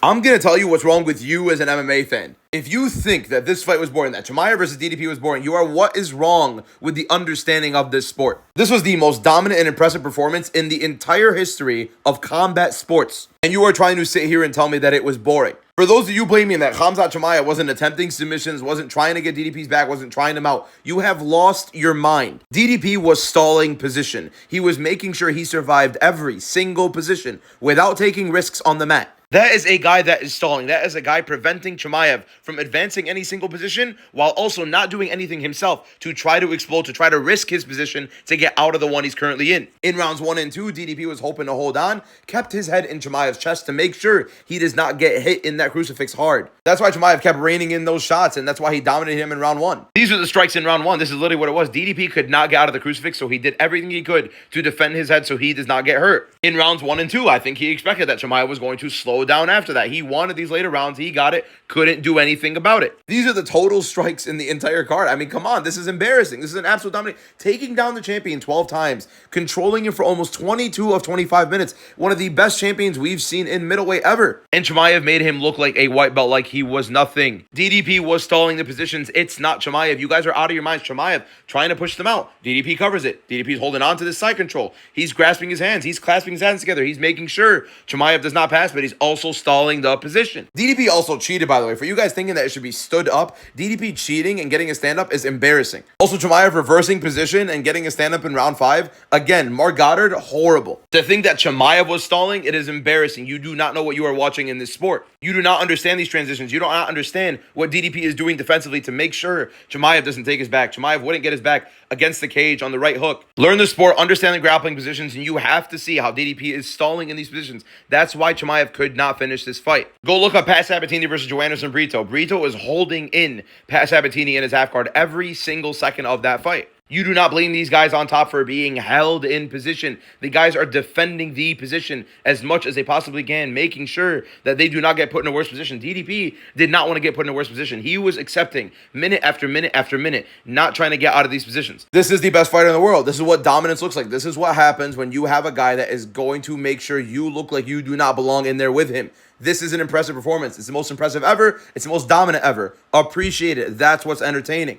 I'm going to tell you what's wrong with you as an MMA fan. If you think that this fight was boring, that Chimaev versus DDP was boring, you are what is wrong with the understanding of this sport. This was the most dominant and impressive performance in the entire history of combat sports. And you are trying to sit here and tell me that it was boring. For those of you blaming that Khamzat Chimaev wasn't attempting submissions, wasn't trying to get DDP's back, wasn't trying him out, you have lost your mind. DDP was stalling position. He was making sure he survived every single position without taking risks on the mat. That is a guy that is stalling. That is a guy preventing Chimaev from advancing any single position while also not doing anything himself to try to explode, to try to risk his position to get out of the one he's currently in. In rounds 1 and 2, DDP was hoping to hold on, kept his head in Chimaev's chest to make sure he does not get hit in that crucifix hard. That's why Chimaev kept reining in those shots, and that's why he dominated him in round 1. These are the strikes in round 1. This is literally what it was. DDP could not get out of the crucifix, so he did everything he could to defend his head so he does not get hurt. In rounds 1 and 2, I think he expected that Chimaev was going to slow down after that. He wanted these later rounds. He got it. Couldn't do anything about it. These are the total strikes in the entire card. I mean, come on. This is embarrassing. This is an absolute domination. Taking down the champion 12 times, controlling him for almost 22 of 25 minutes. One of the best champions we've seen in middleweight ever. And Chimaev made him look like a white belt, like he was nothing. DDP was stalling the positions. It's not Chimaev. You guys are out of your minds. Chimaev trying to push them out. DDP covers it. DDP's holding on to this side control. He's grasping his hands. He's clasping his hands together. He's making sure Chimaev does not pass, but he's also stalling the position. DDP also cheated, by the way. For you guys thinking that it should be stood up, DDP cheating and getting a stand-up is embarrassing. Also, Chimaev reversing position and getting a stand-up in round 5. Again, Mark Goddard, horrible. To think that Chimaev was stalling, it is embarrassing. You do not know what you are watching in this sport. You do not understand these transitions. You do not understand what DDP is doing defensively to make sure Chimaev doesn't take his back. Chimaev wouldn't get his back against the cage on the right hook. Learn the sport, understand the grappling positions, and you have to see how DDP is stalling in these positions. That's why Chimaev could not finish this fight. Go look up Pat Sabatini versus Joanderson Brito. Brito is holding in Pat Sabatini in his half guard every single second of that fight. You do not blame these guys on top for being held in position. The guys are defending the position as much as they possibly can, making sure that they do not get put in a worse position. DDP did not want to get put in a worse position. He was accepting minute after minute after minute, not trying to get out of these positions. This is the best fighter in the world. This is what dominance looks like. This is what happens when you have a guy that is going to make sure you look like you do not belong in there with him. This is an impressive performance. It's the most impressive ever. It's the most dominant ever. Appreciate it. That's what's entertaining.